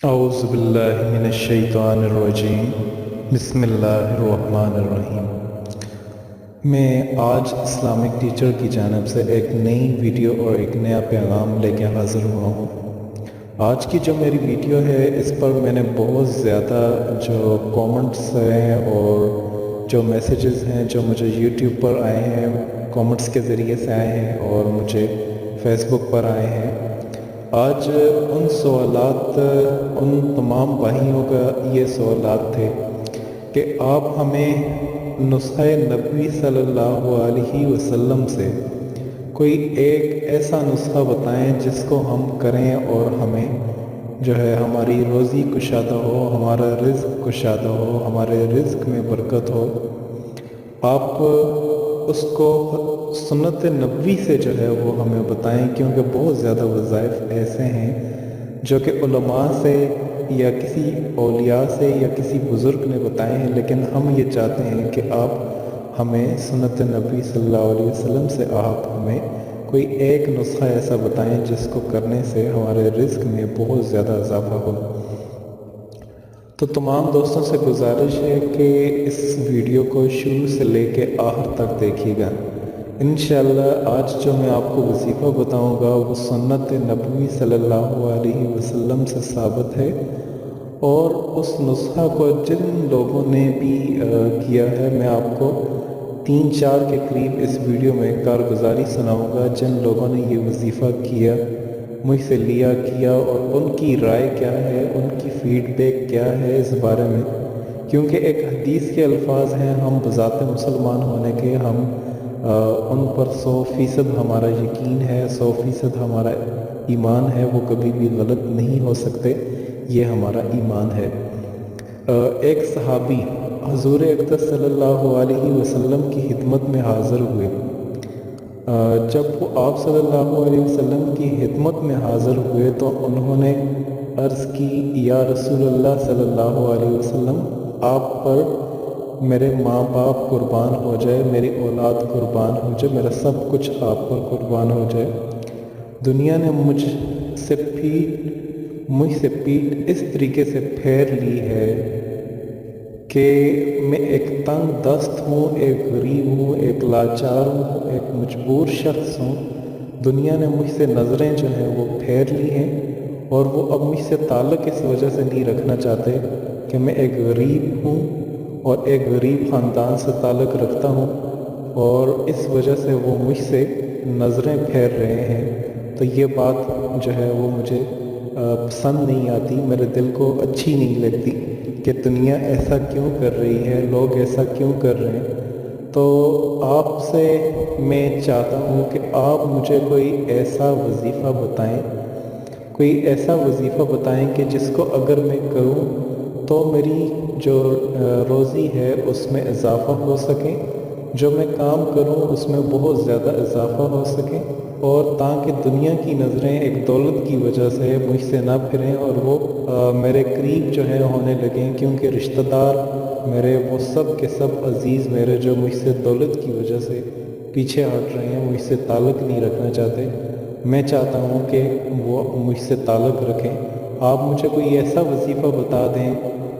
اعوذ باللہ من الشیطان الرجیم بسم اللہ الرحمن الرحیم۔ میں آج اسلامک ٹیچر کی جانب سے ایک نئی ویڈیو اور ایک نیا پیغام لے کے حاضر ہوا ہوں۔ آج کی جو میری ویڈیو ہے اس پر میں نے بہت زیادہ جو کومنٹس ہیں اور جو میسیجز ہیں جو مجھے یوٹیوب پر آئے ہیں، کومنٹس کے ذریعے سے آئے ہیں اور مجھے فیس بک پر آئے ہیں، آج ان سوالات ان تمام بھائیوں کا یہ سوالات تھے کہ آپ ہمیں نسخہ نبوی صلی اللہ علیہ وسلم سے کوئی ایک ایسا نسخہ بتائیں جس کو ہم کریں اور ہمیں جو ہے ہماری روزی کشادہ ہو، ہمارا رزق کشادہ ہو، ہمارے رزق میں برکت ہو۔ آپ اس کو سنت نبوی سے جو ہے وہ ہمیں بتائیں، کیونکہ بہت زیادہ وظائف ایسے ہیں جو کہ علماء سے یا کسی اولیاء سے یا کسی بزرگ نے بتائے ہیں، لیکن ہم یہ چاہتے ہیں کہ آپ ہمیں سنت نبوی صلی اللہ علیہ وسلم سے آپ ہمیں کوئی ایک نسخہ ایسا بتائیں جس کو کرنے سے ہمارے رزق میں بہت زیادہ اضافہ ہو۔ تو تمام دوستوں سے گزارش ہے کہ اس ویڈیو کو شروع سے لے کے آخر تک دیکھیے گا۔ انشاءاللہ آج جو میں آپ کو وظیفہ بتاؤں گا وہ سنت نبوی صلی اللہ علیہ وسلم سے ثابت ہے، اور اس نسخہ کو جن لوگوں نے بھی کیا ہے، میں آپ کو 3-4 کے قریب اس ویڈیو میں کارگزاری سناؤں گا جن لوگوں نے یہ وظیفہ کیا، مجھ سے کیا اور ان کی رائے کیا ہے، ان کی فیڈ بیک کیا ہے اس بارے میں، کیونکہ ایک حدیث کے الفاظ ہیں، ہم بذات مسلمان ہونے کے ہم ان پر 100% ہمارا یقین ہے، 100% ہمارا ایمان ہے، وہ کبھی بھی غلط نہیں ہو سکتے، یہ ہمارا ایمان ہے۔ ایک صحابی حضور اقدس صلی اللہ علیہ وسلم کی خدمت میں حاضر ہوئے۔ جب وہ آپ صلی اللہ علیہ وسلم کی خدمت میں حاضر ہوئے تو انہوں نے عرض کی، یا رسول اللہ صلی اللہ علیہ وسلم، آپ پر میرے ماں باپ قربان ہو جائے، میری اولاد قربان ہو جائے، میرا سب کچھ آپ پر قربان ہو جائے۔ دنیا نے مجھ سے پیٹھ اس طریقے سے پھیر لی ہے کہ میں ایک تنگ دست ہوں، ایک غریب ہوں، ایک لاچار ہوں، ایک مجبور شخص ہوں۔ دنیا نے مجھ سے نظریں جو ہیں وہ پھیر لی ہیں، اور وہ اب مجھ سے تعلق اس وجہ سے نہیں رکھنا چاہتے کہ میں ایک غریب ہوں اور ایک غریب خاندان سے تعلق رکھتا ہوں، اور اس وجہ سے وہ مجھ سے نظریں پھیر رہے ہیں۔ تو یہ بات جو ہے وہ مجھے پسند نہیں آتی، میرے دل کو اچھی نہیں لگتی کہ دنیا ایسا کیوں کر رہی ہے، لوگ ایسا کیوں کر رہے ہیں۔ تو آپ سے میں چاہتا ہوں کہ آپ مجھے کوئی ایسا وظیفہ بتائیں، کوئی ایسا وظیفہ بتائیں کہ جس کو اگر میں کروں تو میری جو روزی ہے اس میں اضافہ ہو سکے، جو میں کام کروں اس میں بہت زیادہ اضافہ ہو سکے، اور تاکہ دنیا کی نظریں ایک دولت کی وجہ سے مجھ سے نہ پھریں اور وہ میرے قریب جو ہے ہونے لگیں، کیونکہ رشتہ دار میرے وہ سب کے سب عزیز میرے جو مجھ سے دولت کی وجہ سے پیچھے ہٹ رہے ہیں، مجھ سے تعلق نہیں رکھنا چاہتے، میں چاہتا ہوں کہ وہ مجھ سے تعلق رکھیں۔ آپ مجھے کوئی ایسا وظیفہ بتا دیں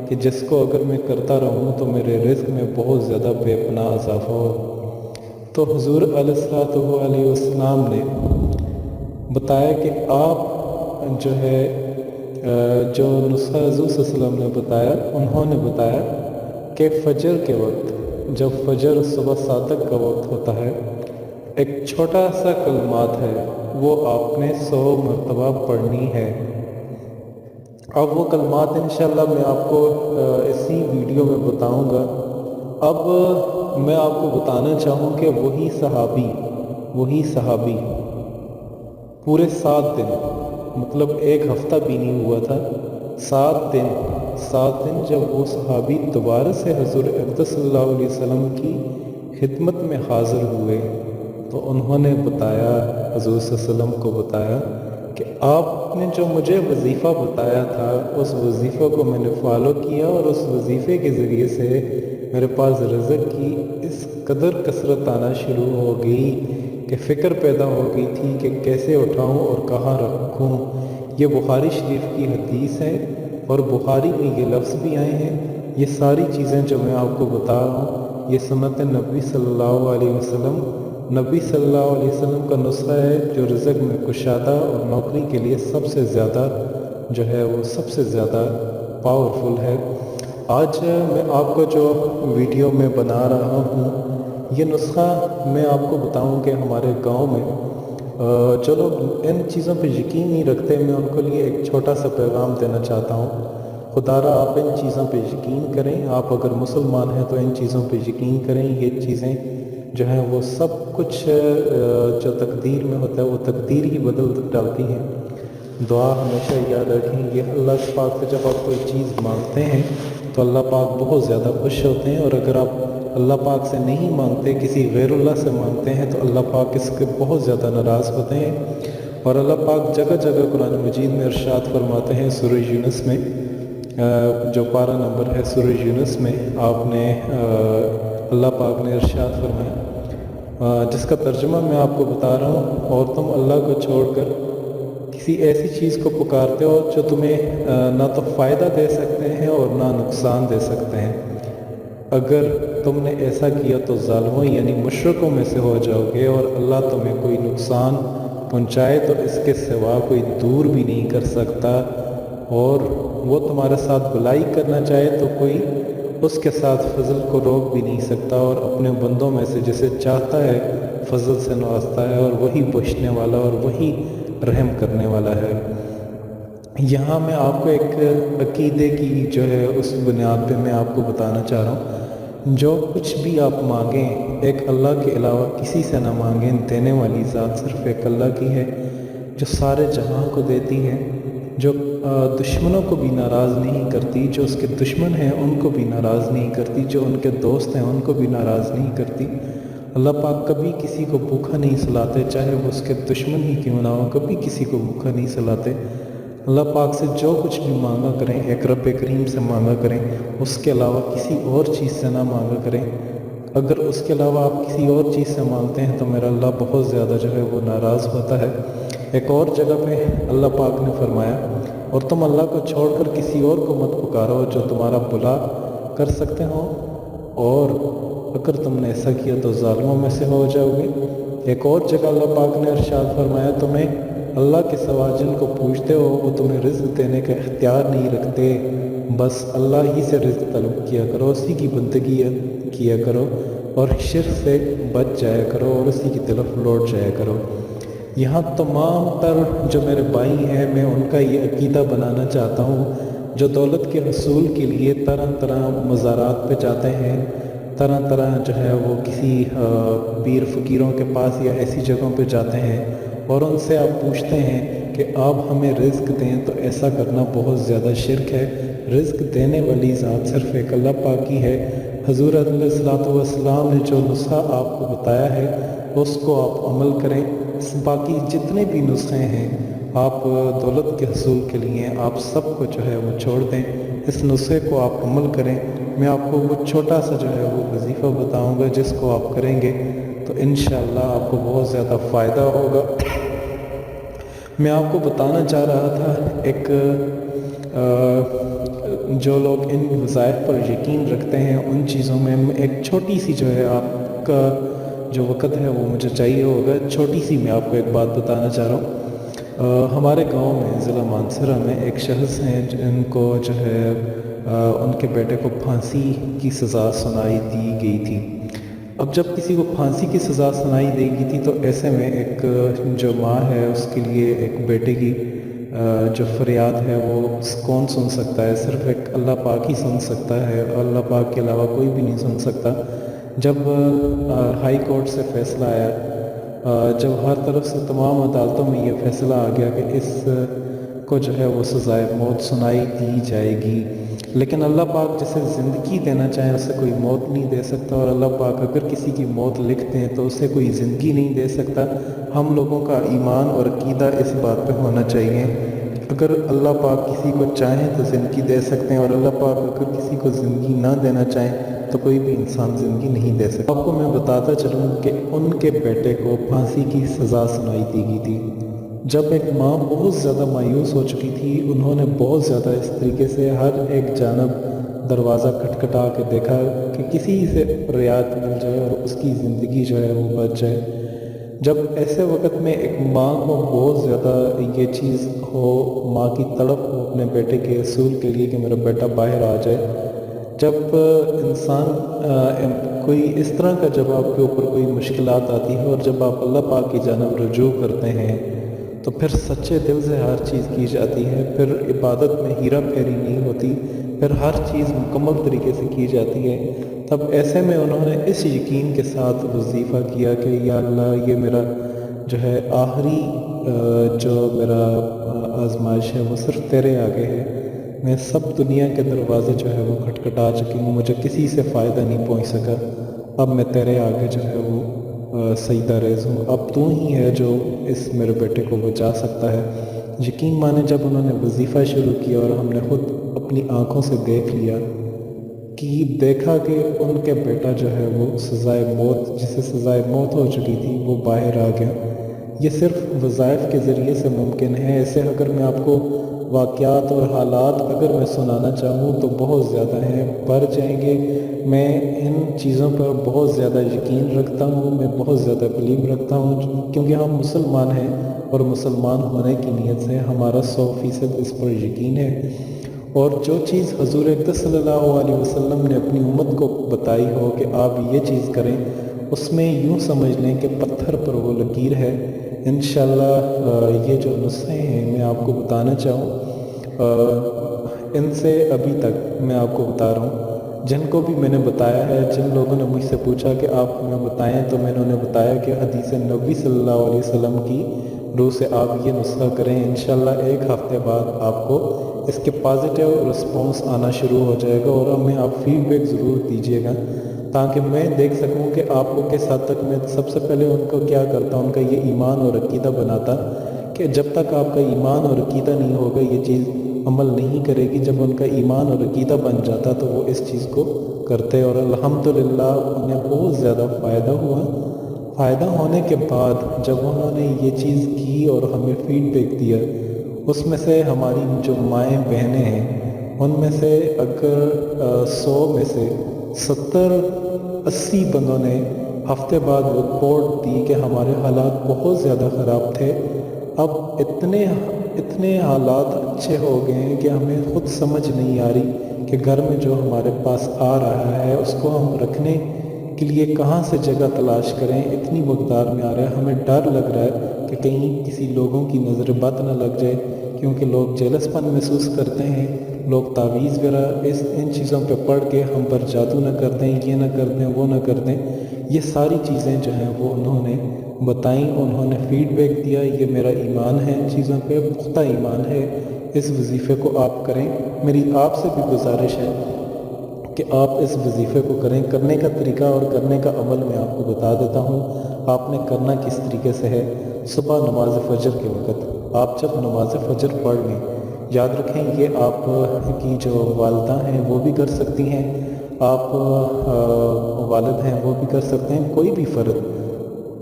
کہ جس کو اگر میں کرتا رہوں تو میرے رزق میں بہت زیادہ بے پناہ اضافہ ہو۔ تو حضور علیہ السلام نے بتایا کہ آپ جو ہے جو نسخہ حضور صلی اللہ علیہ وسلم نے بتایا، انہوں نے بتایا کہ فجر کے وقت، جب فجر صبح صادق کا وقت ہوتا ہے، ایک چھوٹا سا کلمات ہے، وہ آپ نے 100 مرتبہ پڑھنی ہے۔ اب وہ کلمات انشاءاللہ میں آپ کو اسی ویڈیو میں بتاؤں گا۔ اب میں آپ کو بتانا چاہوں کہ وہی صحابی پورے 7 دن، مطلب ایک ہفتہ بھی نہیں ہوا تھا، 7 دن جب وہ صحابی دوبارہ سے حضور اقدس صلی اللہ علیہ وسلم کی خدمت میں حاضر ہوئے تو انہوں نے بتایا، حضور صلی اللہ علیہ وسلم کو بتایا کہ آپ نے جو مجھے وظیفہ بتایا تھا اس وظیفہ کو میں نے فالو کیا، اور اس وظیفے کے ذریعے سے میرے پاس رزق کی اس قدر کثرت آنا شروع ہو گئی کہ فکر پیدا ہو گئی تھی کہ کیسے اٹھاؤں اور کہاں رکھوں۔ یہ بخاری شریف کی حدیث ہے، اور بخاری میں یہ لفظ بھی آئے ہیں۔ یہ ساری چیزیں جو میں آپ کو بتا رہا ہوں یہ سنت نبی صلی اللہ علیہ وسلم، نبی صلی اللہ علیہ وسلم کا نسخہ ہے جو رزق میں کشادہ اور نوکری کے لیے سب سے زیادہ جو ہے وہ سب سے زیادہ پاورفل ہے۔ آج میں آپ کو جو ویڈیو میں بنا رہا ہوں یہ نسخہ میں آپ کو بتاؤں کہ ہمارے گاؤں میں جو لوگ ان چیزوں پہ یقین نہیں رکھتے، میں ان کے لیے ایک چھوٹا سا پیغام دینا چاہتا ہوں۔ خدا را آپ ان چیزوں پہ یقین کریں، آپ اگر مسلمان ہیں تو ان چیزوں پہ یقین کریں۔ یہ چیزیں جو ہیں وہ سب کچھ جو تقدیر میں ہوتا ہے وہ تقدیر ہی بدل ڈالتی ہیں۔ دعا ہمیشہ یاد رکھیں، یہ اللہ پاک سے جب آپ کوئی چیز مانگتے ہیں تو اللہ پاک بہت زیادہ خوش ہوتے ہیں، اور اگر آپ اللہ پاک سے نہیں مانگتے، کسی غیر اللہ سے مانگتے ہیں تو اللہ پاک اس کے بہت زیادہ ناراض ہوتے ہیں۔ اور اللہ پاک جگہ جگہ قرآن مجید میں ارشاد فرماتے ہیں، سورہ یونس میں جو پارہ نمبر ہے سورہ یونس میں آپ نے اللہ پاک نے ارشاد فرمایا، جس کا ترجمہ میں آپ کو بتا رہا ہوں، اور تم اللہ کو چھوڑ کر کسی ایسی چیز کو پکارتے ہو جو تمہیں نہ تو فائدہ دے سکتے ہیں اور نہ نقصان دے سکتے ہیں۔ اگر تم نے ایسا کیا تو ظالموں یعنی مشرکوں میں سے ہو جاؤ گے، اور اللہ تمہیں کوئی نقصان پہنچائے تو اس کے سوا کوئی دور بھی نہیں کر سکتا، اور وہ تمہارے ساتھ بھلائی کرنا چاہے تو کوئی اس کے ساتھ فضل کو روک بھی نہیں سکتا، اور اپنے بندوں میں سے جسے چاہتا ہے فضل سے نوازتا ہے، اور وہی بخشنے والا اور وہی رحم کرنے والا ہے۔ یہاں میں آپ کو ایک عقیدے کی جو ہے اس بنیاد پہ میں آپ کو بتانا چاہ رہا ہوں، جو کچھ بھی آپ مانگیں ایک اللہ کے علاوہ کسی سے نہ مانگیں، دینے والی ذات صرف ایک اللہ کی ہے، جو سارے جہاں کو دیتی ہے، جو دشمنوں کو بھی ناراض نہیں کرتی، جو اس کے دشمن ہیں ان کو بھی ناراض نہیں کرتی، جو ان کے دوست ہیں ان کو بھی ناراض نہیں کرتی۔ اللہ پاک کبھی کسی کو بھوکا نہیں سلاتے، چاہے وہ اس کے دشمن ہی کیوں نہ ہو، کبھی کسی کو بھوکا نہیں سلاتے۔ اللہ پاک سے جو کچھ بھی مانگا کریں ایک رب کریم سے مانگا کریں، اس کے علاوہ کسی اور چیز سے نہ مانگا کریں۔ اگر اس کے علاوہ آپ کسی اور چیز سے مانگتے ہیں تو میرا اللہ بہت زیادہ جو ہے وہ ناراض ہوتا ہے۔ ایک اور جگہ پہ اللہ پاک نے فرمایا، اور تم اللہ کو چھوڑ کر کسی اور کو مت پکارو جو تمہارا بھلا کر سکتے ہو، اور اگر تم نے ایسا کیا تو ظالموں میں سے ہو جاؤ گے۔ ایک اور جگہ اللہ پاک نے ارشاد فرمایا، تمہیں اللہ کے سوا جن کو پوچھتے ہو وہ تمہیں رزق دینے کا اختیار نہیں رکھتے، بس اللہ ہی سے رزق طلب کیا کرو، اسی کی بندگی کیا کرو، اور شرک سے بچ جایا کرو، اور اسی کی طرف لوٹ جایا کرو۔ یہاں تمام تر جو میرے بھائی ہیں میں ان کا یہ عقیدہ بنانا چاہتا ہوں، جو دولت کے حصول کے لیے طرح طرح مزارات پہ جاتے ہیں، طرح طرح جو ہے وہ کسی پیر فقیروں کے پاس یا ایسی جگہوں پہ جاتے ہیں، اور ان سے آپ پوچھتے ہیں کہ آپ ہمیں رزق دیں، تو ایسا کرنا بہت زیادہ شرک ہے۔ رزق دینے والی ذات صرف ایک اللہ پاک کی ہے۔ حضور علیہ السلام نے جو نسخہ آپ کو بتایا ہے اس کو آپ عمل کریں۔ باقی جتنے بھی نسخے ہیں آپ دولت کے حصول کے لیے آپ سب کو جو ہے وہ چھوڑ دیں، اس نسخے کو آپ عمل کریں۔ میں آپ کو وہ چھوٹا سا جو ہے وہ وظیفہ بتاؤں گا جس کو آپ کریں گے تو انشاءاللہ آپ کو بہت زیادہ فائدہ ہوگا۔ میں آپ کو بتانا چاہ رہا تھا، ایک جو لوگ ان وظائف پر یقین رکھتے ہیں ان چیزوں میں ایک چھوٹی سی جو ہے آپ کا جو وقت ہے وہ مجھے چاہیے ہوگا، چھوٹی سی میں آپ کو ایک بات بتانا چاہ رہا ہوں۔ ہمارے گاؤں میں ضلع مانسہرہ میں ایک شخص ہیں جن کو جو ہے ان کے بیٹے کو پھانسی کی سزا سنائی دی گئی تھی۔ اب جب کسی کو پھانسی کی سزا سنائی دی گئی تھی تو ایسے میں ایک جو ماں ہے اس کے لیے ایک بیٹے کی جو فریاد ہے وہ کون سن سکتا ہے؟ صرف ایک اللہ پاک ہی سن سکتا ہے، اللہ پاک کے علاوہ کوئی بھی نہیں سن سکتا۔ جب ہائی کورٹ سے فیصلہ آیا، جب ہر طرف سے تمام عدالتوں میں یہ فیصلہ آ گیا کہ اس کو جو ہے وہ سزائے موت سنائی دی جائے گی، لیکن اللہ پاک جسے زندگی دینا چاہے اسے کوئی موت نہیں دے سکتا، اور اللہ پاک اگر کسی کی موت لکھ دیں تو اسے کوئی زندگی نہیں دے سکتا۔ ہم لوگوں کا ایمان اور عقیدہ اس بات پہ ہونا چاہیے، اگر اللہ پاک کسی کو چاہیں تو زندگی دے سکتے ہیں، اور اللہ پاک اگر کسی کو زندگی نہ دینا چاہیں تو کوئی بھی انسان زندگی نہیں دے سکتا۔ آپ کو میں بتاتا چلوں کہ ان کے بیٹے کو پھانسی کی سزا سنائی دی گئی تھی۔ جب ایک ماں بہت زیادہ مایوس ہو چکی تھی، انہوں نے بہت زیادہ اس طریقے سے ہر ایک جانب دروازہ کھٹکھٹا کے دیکھا کہ کسی سے رعایت مل جائے اور اس کی زندگی جو ہے وہ بچ جائے۔ جب ایسے وقت میں ایک ماں کو بہت زیادہ یہ چیز ہو، ماں کی تڑپ ہو اپنے بیٹے کے اصول کے لیے کہ میرا بیٹا باہر آ جائے، جب انسان کوئی اس طرح کا جب آپ کے اوپر کوئی مشکلات آتی ہے اور جب آپ اللہ پاک کی جانب رجوع کرتے ہیں تو پھر سچے دل سے ہر چیز کی جاتی ہے، پھر عبادت میں ہیرا پھیری نہیں ہوتی، پھر ہر چیز مکمل طریقے سے کی جاتی ہے۔ تب ایسے میں انہوں نے اس یقین کے ساتھ وظیفہ کیا کہ یا اللہ، یہ میرا جو ہے آخری جو میرا آزمائش ہے وہ صرف تیرے آگے ہے۔ میں سب دنیا کے دروازے جو ہے وہ کھٹکھٹا چکی ہوں، مجھے کسی سے فائدہ نہیں پہنچ سکا، اب میں تیرے آگے جو ہے وہ سجدہ ریز ہوں، اب تو ہی ہے جو اس میرے بیٹے کو بچا سکتا ہے۔ یقین مانے جب انہوں نے وظیفہ شروع کیا اور ہم نے خود اپنی آنکھوں سے دیکھا کہ ان کے بیٹا جو ہے وہ سزائے موت، جسے سزائے موت ہو چکی تھی، وہ باہر آ گیا۔ یہ صرف وظائف کے ذریعے سے ممکن ہے۔ ایسے اگر میں آپ کو واقعات اور حالات اگر میں سنانا چاہوں تو بہت زیادہ ہیں، بڑھ جائیں گے۔ میں ان چیزوں پر بہت زیادہ یقین رکھتا ہوں، میں بہت زیادہ بلیو رکھتا ہوں، کیونکہ ہم مسلمان ہیں اور مسلمان ہونے کی نیت سے ہمارا 100% اس پر یقین ہے۔ اور جو چیز حضور اقدس صلی اللہ علیہ وسلم نے اپنی امت کو بتائی ہو کہ آپ یہ چیز کریں، اس میں یوں سمجھ لیں کہ پتھر پر وہ لکیر ہے۔ انشاءاللہ یہ جو نسخے ہیں میں آپ کو بتانا چاہوں، ان سے ابھی تک میں آپ کو بتا رہا ہوں، جن کو بھی میں نے بتایا ہے، جن لوگوں نے مجھ سے پوچھا کہ آپ ہمیں بتائیں، تو میں نے انہیں بتایا کہ حدیث نبی صلی اللہ علیہ وسلم کی روح سے آپ یہ نسخہ کریں، انشاءاللہ ایک ہفتے بعد آپ کو اس کے پازیٹیو رسپانس آنا شروع ہو جائے گا، اور ہمیں آپ فیڈ بیک ضرور دیجیے گا تاکہ میں دیکھ سکوں کہ آپ کو کس حد تک میں سب سے پہلے ان کو کیا کرتا، ان کا یہ ایمان اور عقیدہ بناتا کہ جب تک آپ کا ایمان اور عقیدہ نہیں ہوگا یہ چیز عمل نہیں کرے گی۔ جب ان کا ایمان اور عقیدہ بن جاتا تو وہ اس چیز کو کرتے، اور الحمدللہ انہیں بہت زیادہ فائدہ ہوا۔ فائدہ ہونے کے بعد جب انہوں نے یہ چیز کی اور ہمیں فیڈ بیک دیا، اس میں سے ہماری جو مائیں بہنیں ہیں ان میں سے اگر 100 میں سے 70-80 بندوں نے ہفتے بعد رپورٹ دی کہ ہمارے حالات بہت زیادہ خراب تھے، اب اتنے حالات اچھے ہو گئے ہیں کہ ہمیں خود سمجھ نہیں آ رہی کہ گھر میں جو ہمارے پاس آ رہا ہے اس کو ہم رکھنے کے لیے کہاں سے جگہ تلاش کریں، اتنی مقدار میں آ رہا ہے، ہمیں ڈر لگ رہا ہے کہ کہیں کسی لوگوں کی نظر بد نہ لگ جائے، کیونکہ لوگ جیلس پن محسوس کرتے ہیں، لوگ تعویذ وغیرہ ان چیزوں پہ پڑھ کے ہم پر جادو نہ کر دیں، یہ نہ کر دیں، وہ نہ کر دیں۔ یہ ساری چیزیں جو ہیں وہ انہوں نے بتائیں، انہوں نے فیڈ بیک دیا۔ یہ میرا ایمان ہے، ان چیزوں پہ پختہ ایمان ہے، اس وظیفے کو آپ کریں۔ میری آپ سے بھی گزارش ہے کہ آپ اس وظیفے کو کریں۔ کرنے کا طریقہ اور کرنے کا عمل میں آپ کو بتا دیتا ہوں۔ آپ نے کرنا کس طریقے سے ہے، صبح نماز فجر کے وقت آپ جب نماز فجر پڑھ لیں، یاد رکھیں یہ آپ کی جو والدہ ہیں وہ بھی کر سکتی ہیں، آپ والد ہیں وہ بھی کر سکتے ہیں، کوئی بھی فرد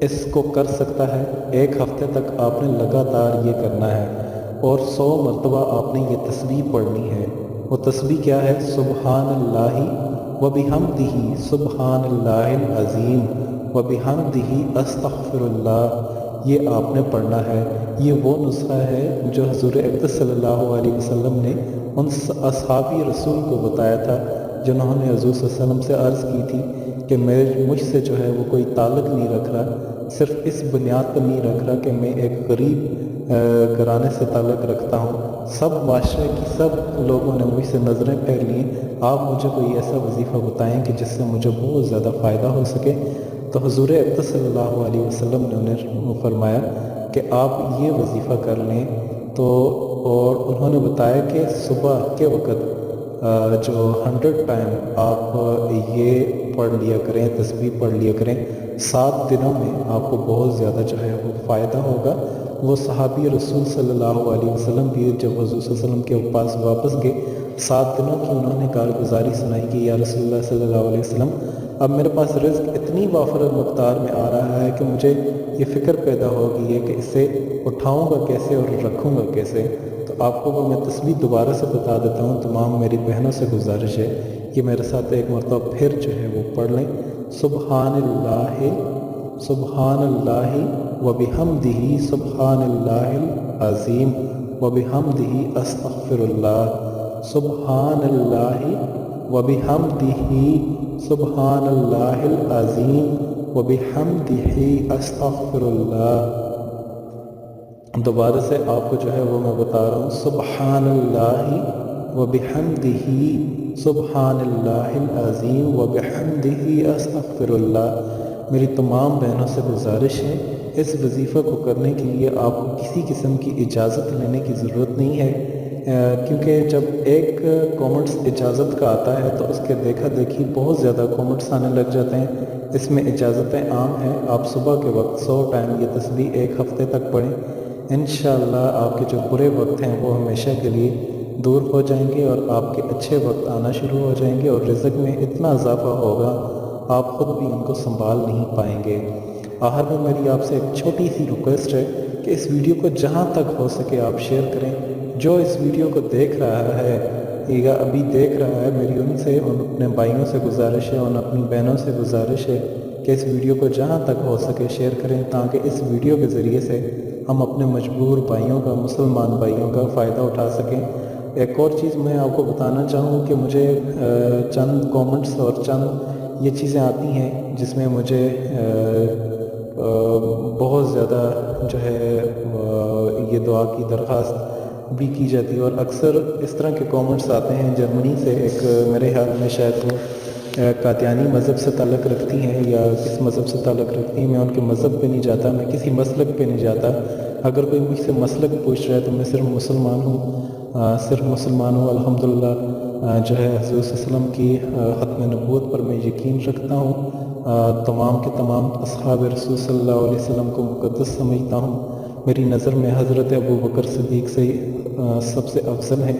اس کو کر سکتا ہے۔ ایک ہفتے تک آپ نے لگاتار یہ کرنا ہے، اور 100 مرتبہ آپ نے یہ تسبیح پڑھنی ہے۔ وہ تسبیح کیا ہے؟ سبحان اللہ وبحمدہ، سبحان اللہ العظیم وبحمدہ استغفر اللہ، یہ آپ نے پڑھنا ہے۔ یہ وہ نسخہ ہے جو حضور اقدس صلی اللہ علیہ وسلم نے ان اصحابی رسول کو بتایا تھا جنہوں نے حضور صلی اللہ علیہ وسلم سے عرض کی تھی کہ مجھ سے جو ہے وہ کوئی تعلق نہیں رکھ رہا، صرف اس بنیاد پر نہیں رکھ رہا کہ میں ایک غریب گھرانے سے تعلق رکھتا ہوں، سب معاشرے کی سب لوگوں نے مجھ سے نظریں پھیر لیں، آپ مجھے کوئی ایسا وظیفہ بتائیں کہ جس سے مجھے بہت زیادہ فائدہ ہو سکے۔ تو حضور اقدس صلی اللہ علیہ وسلم نے انہیں فرمایا کہ آپ یہ وظیفہ کر لیں، اور انہوں نے بتایا کہ صبح کے وقت جو 100 ٹائم آپ یہ پڑھ لیا کریں، تسبیح پڑھ لیا کریں، 7 دنوں میں آپ کو بہت زیادہ جو ہے وہ فائدہ ہوگا۔ وہ صحابی رسول صلی اللہ علیہ وسلم بھی جب حضور صلی اللہ علیہ وسلم کے پاس واپس گئے، 7 دنوں کی انہوں نے کارگزاری سنائی کہ یا رسول اللہ صلی اللہ علیہ وسلم اب میرے پاس رزق اتنی وافر مقدار میں آ رہا ہے کہ مجھے یہ فکر پیدا ہو گئی ہے کہ اسے اٹھاؤں گا کیسے اور رکھوں گا کیسے۔ تو آپ کو وہ میں تسبیح دوبارہ سے بتا دیتا ہوں، تمام میری بہنوں سے گزارش ہے کہ میرے ساتھ ایک مرتبہ پھر جو ہے وہ پڑھ لیں۔ سبحان اللہ وبحمدہ سبحان اللہ العظیم وبحمدہ استغفر اللہ، سبحان اللہ وبحمدہ سبحان اللہ العظیم وبحمدہ استغفر اللہ۔ دوبارہ سے آپ کو جو ہے وہ میں بتا رہا ہوں، سبحان اللہ وبحمدہ سبحان اللہ العظیم وبحمدہ استغفر اللہ۔ میری تمام بہنوں سے گزارش ہے، اس وظیفہ کو کرنے کے لیے آپ کو کسی قسم کی اجازت لینے کی ضرورت نہیں ہے، کیونکہ جب ایک کومنٹس اجازت کا آتا ہے تو اس کے دیکھا دیکھی بہت زیادہ کومنٹس آنے لگ جاتے ہیں۔ اس میں اجازتیں عام ہیں، آپ صبح کے وقت 100 ٹائم یہ تسبیح ایک ہفتے تک پڑھیں، انشاءاللہ آپ کے جو برے وقت ہیں وہ ہمیشہ کے لیے دور ہو جائیں گے اور آپ کے اچھے وقت آنا شروع ہو جائیں گے، اور رزق میں اتنا اضافہ ہوگا آپ خود بھی ان کو سنبھال نہیں پائیں گے۔ آخر میں میری آپ سے ایک چھوٹی سی ریکویسٹ ہے کہ اس ویڈیو کو جہاں تک ہو سکے آپ شیئر کریں۔ جو اس ویڈیو کو دیکھ رہا ہے یا ابھی دیکھ رہا ہے، میری ان سے، ان اپنے بھائیوں سے گزارش ہے، ان اپنی بہنوں سے گزارش ہے کہ اس ویڈیو کو جہاں تک ہو سکے شیئر کریں، تاکہ اس ویڈیو کے ذریعے سے ہم اپنے مجبور بھائیوں کا، مسلمان بھائیوں کا فائدہ اٹھا سکیں۔ ایک اور چیز میں آپ کو بتانا چاہوں کہ مجھے چند کومنٹس اور چند یہ چیزیں آتی ہیں جس میں مجھے بہت زیادہ جو ہے یہ دعا کی درخواست بھی کی جاتی ہے، اور اکثر اس طرح کے کومنٹس آتے ہیں جرمنی سے، ایک میرے خیال میں شاید وہ قادیانی مذہب سے تعلق رکھتی ہیں یا کس مذہب سے تعلق رکھتی ہیں، میں ان کے مذہب پہ نہیں جاتا، میں کسی مسلک پہ نہیں جاتا۔ اگر کوئی مجھ سے مسلک پوچھ رہا ہے تو میں صرف مسلمان ہوں، الحمدللہ جو ہے حضور صلی اللہ علیہ وسلم کی ختم نبوت پر میں یقین رکھتا ہوں، تمام کے تمام اصحاب رسول صلی اللہ علیہ وسلم کو مقدس سمجھتا ہوں۔ میری نظر میں حضرت ابو بکر صدیق سے سب سے افضل ہیں،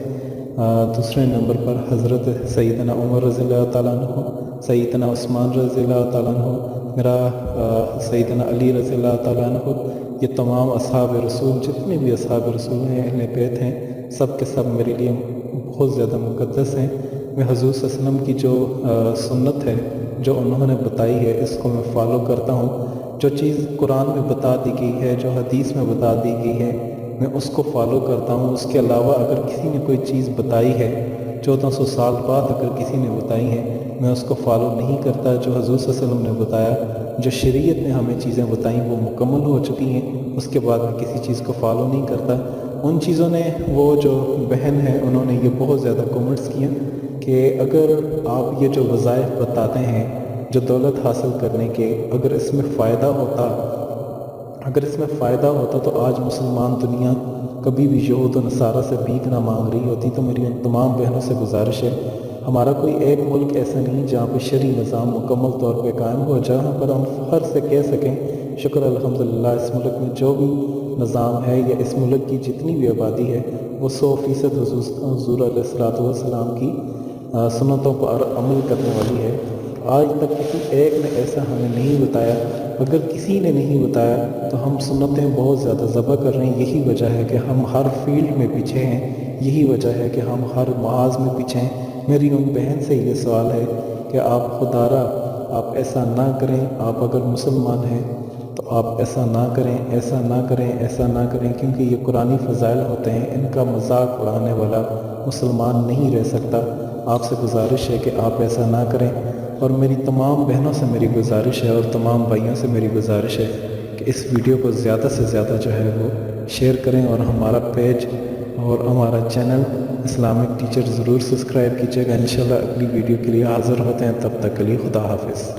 دوسرے نمبر پر حضرت سیدنا عمر رضی اللہ تعالیٰ عنہ، سیدنا عثمان رضی اللہ تعالیٰ عنہ، میرا سیدنا علی رضی اللہ تعالیٰ عنہ، یہ تمام اصحاب رسول، جتنے بھی اصحاب رسول ہیں، اہل بیت ہیں، سب کے سب میرے لیے بہت زیادہ مقدس ہیں۔ میں حضور صلی اللہ علیہ وسلم کی جو سنت ہے، جو انہوں نے بتائی ہے، اس کو میں فالو کرتا ہوں۔ جو چیز قرآن میں بتا دی گئی ہے، جو حدیث میں بتا دی گئی ہے، میں اس کو فالو کرتا ہوں۔ اس کے علاوہ اگر کسی نے کوئی چیز بتائی ہے 1400 سال بعد اگر کسی نے بتائی ہے، میں اس کو فالو نہیں کرتا۔ جو حضور صلی اللہ علیہ وسلم نے بتایا، جو شریعت نے ہمیں چیزیں بتائیں وہ مکمل ہو چکی ہیں، اس کے بعد میں کسی چیز کو فالو نہیں کرتا۔ ان چیزوں نے، وہ جو بہن ہے انہوں نے یہ بہت زیادہ کومنٹس کیے کہ اگر آپ یہ جو وظائف بتاتے ہیں جو دولت حاصل کرنے کے، اگر اس میں فائدہ ہوتا تو آج مسلمان دنیا کبھی بھی یہود و نصارہ سے بھیک نہ مانگ رہی ہوتی۔ تو میری ان تمام بہنوں سے گزارش ہے، ہمارا کوئی ایک ملک ایسا نہیں جہاں پہ شرعی نظام مکمل طور پہ قائم ہو، جہاں پر ہم فخر سے کہہ سکیں شکر الحمدللہ اس ملک میں جو بھی نظام ہے یا اس ملک کی جتنی بھی آبادی ہے وہ 100% حضور علیہ السلام کی سنتوں پر عمل کرنے والی ہے۔ آج تک کسی ایک نے ایسا ہمیں نہیں بتایا۔ اگر کسی نے نہیں بتایا تو ہم سنتیں بہت زیادہ ذبح کر رہے ہیں۔ یہی وجہ ہے کہ ہم ہر فیلڈ میں پیچھے ہیں، یہی وجہ ہے کہ ہم ہر محاذ میں پیچھے ہیں۔ میری ان بہن سے یہ سوال ہے کہ آپ خدارہ آپ ایسا نہ کریں، آپ اگر مسلمان ہیں تو آپ ایسا نہ کریں، ایسا نہ کریں، ایسا نہ کریں، کیونکہ یہ قرآنی فضائل ہوتے ہیں، ان کا مذاق اڑانے والا مسلمان نہیں رہ سکتا۔ آپ سے گزارش ہے کہ آپ ایسا نہ کریں، اور میری تمام بہنوں سے میری گزارش ہے اور تمام بھائیوں سے میری گزارش ہے کہ اس ویڈیو کو زیادہ سے زیادہ جو ہے وہ شیئر کریں، اور ہمارا پیج اور ہمارا چینل اسلامک ٹیچر ضرور سبسکرائب کیجیے گا۔ انشاءاللہ اگلی ویڈیو کے لیے حاضر ہوتے ہیں، تب تک کے لیے خدا حافظ۔